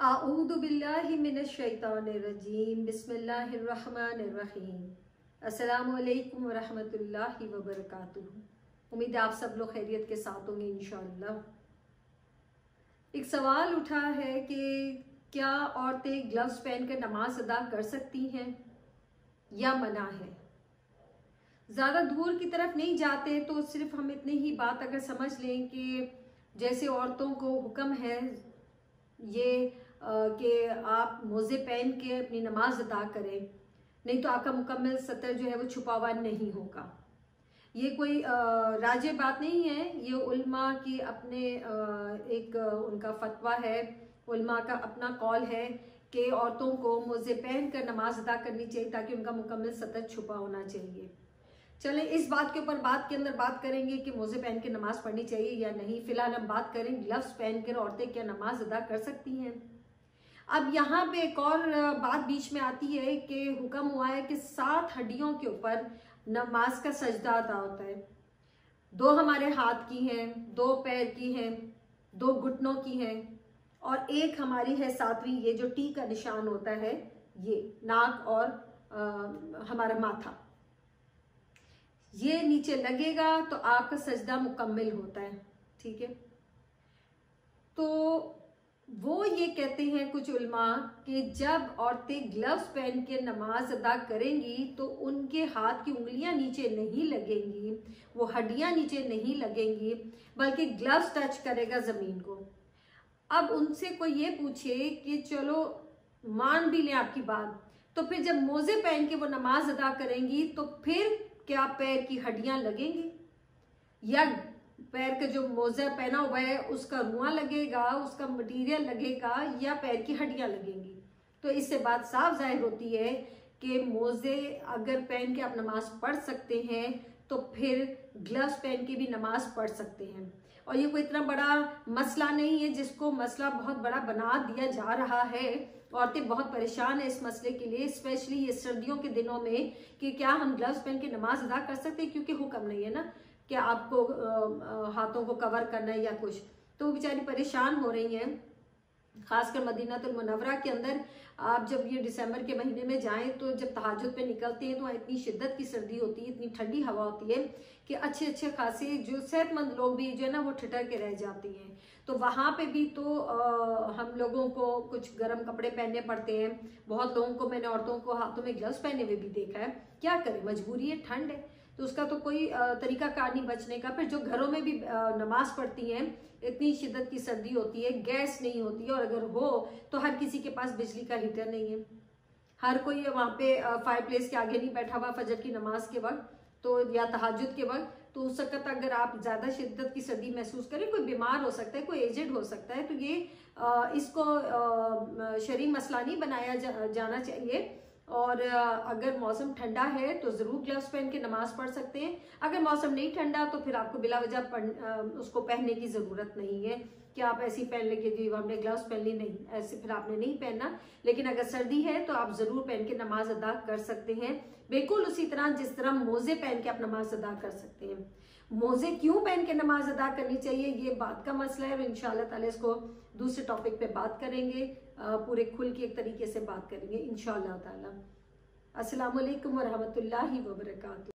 आऊदु बिल्लाहि मिनश शैतानिर रजीम बिस्मिल्लाहिर्रहमानिर्रहीम। अस्सलामु अलैकुम वरहमतुल्लाहि वबरकातुहू। उम्मीद है आप सब लोग खैरियत के साथ होंगे इंशाअल्लाह। एक सवाल उठा है कि क्या औरतें ग्लव्स पहनकर नमाज अदा कर सकती हैं या मना है। ज़्यादा दूर की तरफ नहीं जाते तो सिर्फ हम इतनी ही बात अगर समझ लें कि जैसे औरतों को हुक्म है ये कि आप मोज़े पहन के अपनी नमाज अदा करें, नहीं तो आपका मुकम्मल सतर जो है वो छुपा हुआ नहीं होगा। ये कोई राजे बात नहीं है, ये उल्मा की अपने एक उनका फतवा है, उल्मा का अपना कॉल है कि औरतों को मोज़े पहन कर नमाज अदा करनी चाहिए ताकि उनका मुकम्मल सतर छुपा होना चाहिए। चलें इस बात के ऊपर बात के अंदर बात करेंगे कि मोज़े पहन के नमाज पढ़नी चाहिए या नहीं। फिलहाल हम बात करें ग्लव्स पहन कर औरतें क्या नमाज अदा कर सकती हैं। अब यहाँ पे एक और बात बीच में आती है कि हुक्म हुआ है कि 7 हड्डियों के ऊपर नमाज का सजदा अदा होता है। 2 हमारे हाथ की हैं, 2 पैर की हैं, 2 घुटनों की हैं और एक हमारी है 7वीं, ये जो टी का निशान होता है, ये नाक और हमारा माथा, ये नीचे लगेगा तो आपका सजदा मुकम्मल होता है। ठीक है, तो वो ये कहते हैं कुछ उल्मा कि जब औरतें ग्लव्स पहन के नमाज अदा करेंगी तो उनके हाथ की उंगलियां नीचे नहीं लगेंगी, वो हड्डियां नीचे नहीं लगेंगी, बल्कि ग्लव्स टच करेगा जमीन को। अब उनसे कोई ये पूछे कि चलो मान भी लें आपकी बात, तो फिर जब मोजे पहन के वो नमाज अदा करेंगी तो फिर क्या पैर की हड्डियां लगेंगी या पैर का जो मोजा पहना हुआ है उसका रुआ लगेगा, उसका मटेरियल लगेगा या पैर की हड्डियां लगेंगी। तो इससे बात साफ जाहिर होती है कि मोजे अगर पहन के आप नमाज पढ़ सकते हैं तो फिर ग्लव्स पहन के भी नमाज पढ़ सकते हैं। और ये कोई इतना बड़ा मसला नहीं है जिसको मसला बहुत बड़ा बना दिया जा रहा है। औरतें बहुत परेशान है इस मसले के लिए, स्पेशली ये सर्दियों के दिनों में कि क्या हम ग्लव्स पहन के नमाज अदा कर सकते हैं, क्योंकि हुक्म नहीं है ना कि आपको हाथों को कवर करना है या कुछ। तो वो बेचारी परेशान हो रही हैं। खासकर मदीनातुल मुनव्वरा के अंदर आप जब ये दिसंबर के महीने में जाएं तो जब तहज्जुद पे निकलते हैं तो इतनी शिद्दत की सर्दी होती है, इतनी ठंडी हवा होती है कि अच्छे खासे जो सेहतमंद लोग भी जो है ना वो ठिठर के रह जाती हैं। तो वहाँ पे भी तो हम लोगों को कुछ गर्म कपड़े पहनने पड़ते हैं। बहुत लोगों को मैंने औरतों को हाथों में ग्लव्स पहने हुए भी देखा है। क्या करें, मजबूरी है, ठंड है, तो उसका तो कोई तरीका कार नहीं बचने का। फिर जो घरों में भी नमाज पढ़ती हैं, इतनी शिद्दत की सर्दी होती है, गैस नहीं होती है, और अगर हो तो हर किसी के पास बिजली का हीटर नहीं है, हर कोई वहाँ पे फायर प्लेस के आगे नहीं बैठा हुआ फजर की नमाज के वक्त तो या तहज्जुद के वक्त। तो उस वक्त अगर आप ज़्यादा शिद्दत की सर्दी महसूस करें, कोई बीमार हो सकता है, कोई एजेड हो सकता है, तो ये इसको शरई मसला नहीं बनाया जाना चाहिए। और अगर मौसम ठंडा है तो ज़रूर ग्लव्स पहन के नमाज पढ़ सकते हैं। अगर मौसम नहीं ठंडा तो फिर आपको बिला वजह उसको पहनने की ज़रूरत नहीं है कि आप ऐसे ही पहन लेंगे जी हमने ग्लव्स पहन ली, नहीं, ऐसे फिर आपने नहीं पहनना। लेकिन अगर सर्दी है तो आप ज़रूर पहन के नमाज अदा कर सकते हैं, बिल्कुल उसी तरह जिस तरह मोज़े पहन के आप नमाज अदा कर सकते हैं। मोज़े क्यों पहन के नमाज अदा करनी चाहिए ये बात का मसला है, और इंशाअल्लाह ताला इसको दूसरे टॉपिक पे बात करेंगे, पूरे खुल के एक तरीके से बात करेंगे इंशाअल्लाह ताला। अस्सलामु अलैकुम वरहमतुल्लाहि वबरकातुहू।